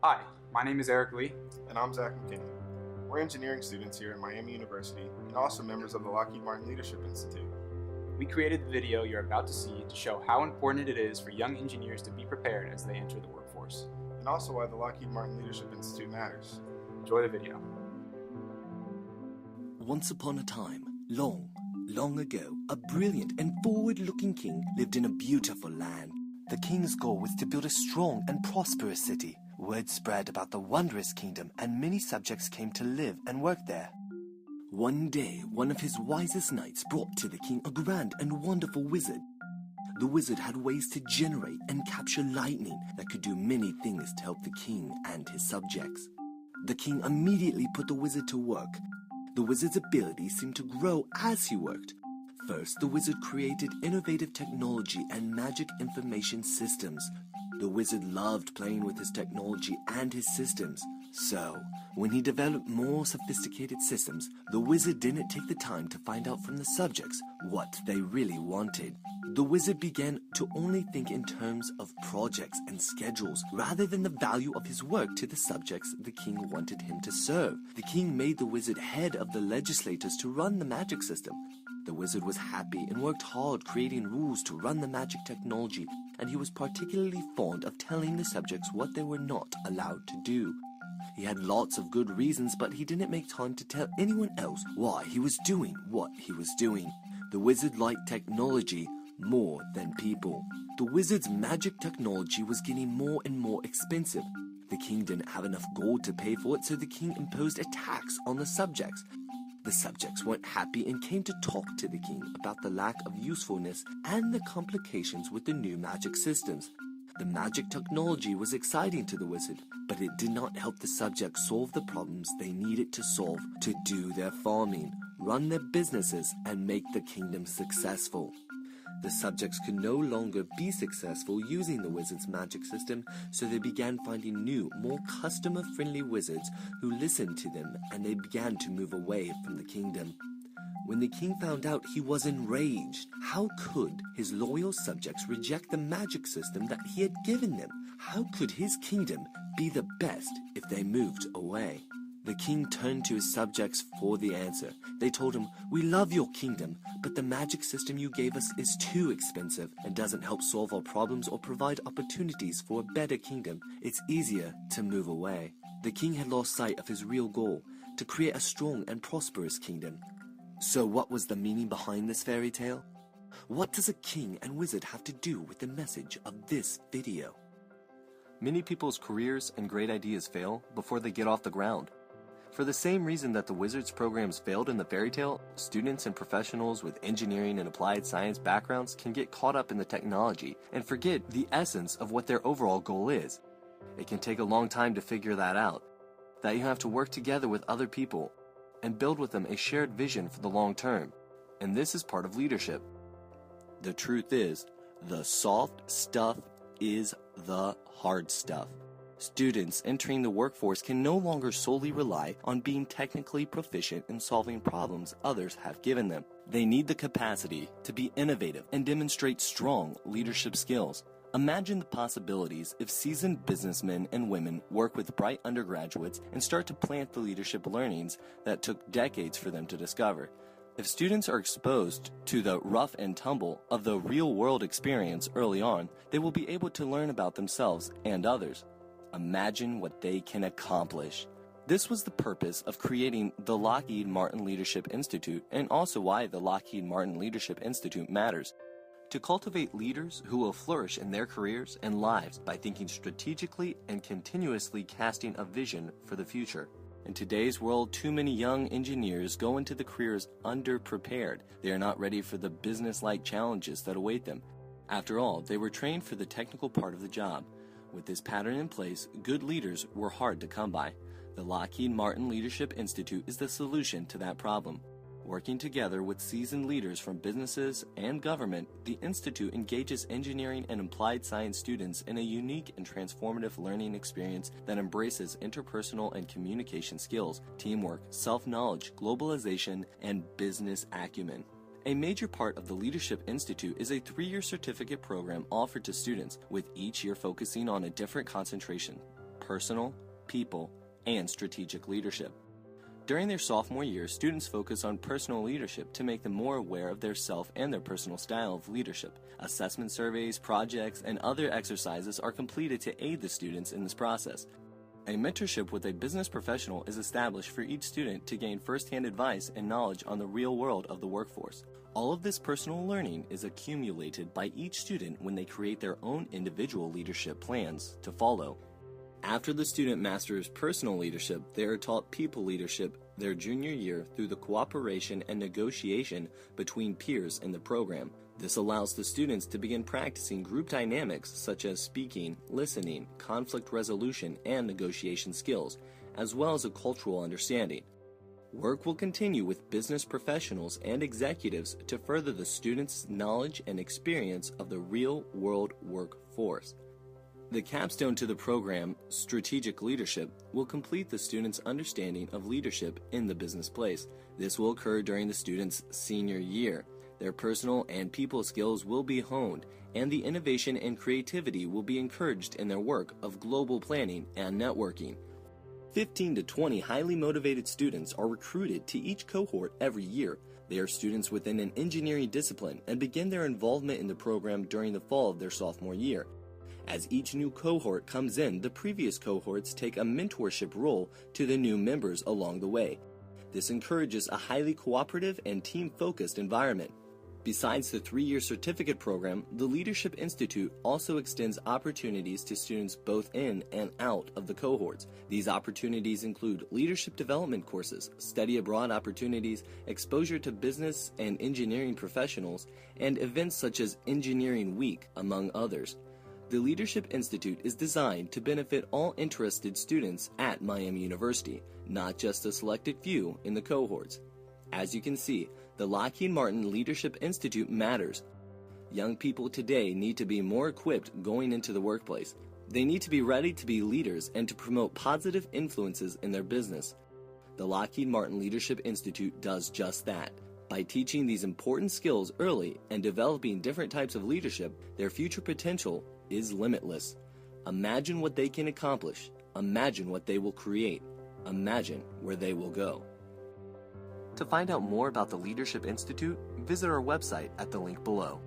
Hi, my name is Eric Lee. And I'm Zach McKinney. We're engineering students here at Miami University and also members of the Lockheed Martin Leadership Institute. We created the video you're about to see to show how important it is for young engineers to be prepared as they enter the workforce. And also why the Lockheed Martin Leadership Institute matters. Enjoy the video. Once upon a time, long, long ago, a brilliant and forward-looking king lived in a beautiful land. The king's goal was to build a strong and prosperous city. Word spread about the wondrous kingdom, and many subjects came to live and work there. One day, one of his wisest knights brought to the king a grand and wonderful wizard. The wizard had ways to generate and capture lightning that could do many things to help the king and his subjects. The king immediately put the wizard to work. The wizard's abilities seemed to grow as he worked. First, the wizard created innovative technology and magic information systems. The wizard loved playing with his technology and his systems. So, when he developed more sophisticated systems, the wizard didn't take the time to find out from the subjects what they really wanted. The wizard began to only think in terms of projects and schedules rather than the value of his work to the subjects the king wanted him to serve. The king made the wizard head of the legislators to run the magic system. The wizard was happy and worked hard creating rules to run the magic technology, and he was particularly fond of telling the subjects what they were not allowed to do. He had lots of good reasons, but he didn't make time to tell anyone else why he was doing what he was doing. The wizard liked technology more than people. The wizard's magic technology was getting more and more expensive. The king didn't have enough gold to pay for it, so the king imposed a tax on the subjects. The subjects weren't happy and came to talk to the king about the lack of usefulness and the complications with the new magic systems. The magic technology was exciting to the wizard, but it did not help the subjects solve the problems they needed to solve to do their farming, run their businesses, and make the kingdom successful. The subjects could no longer be successful using the wizard's magic system, so they began finding new, more customer-friendly wizards who listened to them, and they began to move away from the kingdom. When the king found out, he was enraged. How could his loyal subjects reject the magic system that he had given them? How could his kingdom be the best if they moved away? The king turned to his subjects for the answer. They told him, "We love your kingdom, but the magic system you gave us is too expensive and doesn't help solve our problems or provide opportunities for a better kingdom. It's easier to move away." The king had lost sight of his real goal, to create a strong and prosperous kingdom. So what was the meaning behind this fairy tale? What does a king and wizard have to do with the message of this video? Many people's careers and great ideas fail before they get off the ground. For the same reason that the wizard's programs failed in the fairy tale, students and professionals with engineering and applied science backgrounds can get caught up in the technology and forget the essence of what their overall goal is. It can take a long time to figure that out, that you have to work together with other people and build with them a shared vision for the long term, and this is part of leadership. The truth is, the soft stuff is the hard stuff. Students entering the workforce can no longer solely rely on being technically proficient in solving problems others have given them. They need the capacity to be innovative and demonstrate strong leadership skills. Imagine the possibilities if seasoned businessmen and women work with bright undergraduates and start to plant the leadership learnings that took decades for them to discover. If students are exposed to the rough and tumble of the real-world experience early on, they will be able to learn about themselves and others. Imagine what they can accomplish. This was the purpose of creating the Lockheed Martin Leadership Institute, and also why the Lockheed Martin Leadership Institute matters. To cultivate leaders who will flourish in their careers and lives by thinking strategically and continuously casting a vision for the future. In today's world, too many young engineers go into the careers underprepared. They are not ready for the business-like challenges that await them. After all, they were trained for the technical part of the job. With this pattern in place, good leaders were hard to come by. The Lockheed Martin Leadership Institute is the solution to that problem. Working together with seasoned leaders from businesses and government, the Institute engages engineering and applied science students in a unique and transformative learning experience that embraces interpersonal and communication skills, teamwork, self-knowledge, globalization, and business acumen. A major part of the Leadership Institute is a 3-year certificate program offered to students, with each year focusing on a different concentration. personal, people, and strategic leadership. During their sophomore year, students focus on personal leadership to make them more aware of their self and their personal style of leadership. Assessment surveys, projects, and other exercises are completed to aid the students in this process. A mentorship with a business professional is established for each student to gain first-hand advice and knowledge on the real world of the workforce. All of this personal learning is accumulated by each student when they create their own individual leadership plans to follow. After the student masters personal leadership, they are taught people leadership their junior year through the cooperation and negotiation between peers in the program. This allows the students to begin practicing group dynamics such as speaking, listening, conflict resolution, and negotiation skills, as well as a cultural understanding. Work will continue with business professionals and executives to further the students' knowledge and experience of the real-world workforce. The capstone to the program, Strategic Leadership, will complete the students' understanding of leadership in the business place. This will occur during the students' senior year. Their personal and people skills will be honed, and the innovation and creativity will be encouraged in their work of global planning and networking. 15 to 20 highly motivated students are recruited to each cohort every year. They are students within an engineering discipline and begin their involvement in the program during the fall of their sophomore year. As each new cohort comes in, the previous cohorts take a mentorship role to the new members along the way. This encourages a highly cooperative and team-focused environment. Besides the 3-year certificate program, the Leadership Institute also extends opportunities to students both in and out of the cohorts. These opportunities include leadership development courses, study abroad opportunities, exposure to business and engineering professionals, and events such as Engineering Week, among others. The Leadership Institute is designed to benefit all interested students at Miami University, not just a selected few in the cohorts. As you can see, the Lockheed Martin Leadership Institute matters. Young people today need to be more equipped going into the workplace. They need to be ready to be leaders and to promote positive influences in their business. The Lockheed Martin Leadership Institute does just that. By teaching these important skills early and developing different types of leadership, their future potential is limitless. Imagine what they can accomplish. Imagine what they will create. Imagine where they will go. To find out more about the Leadership Institute, visit our website at the link below.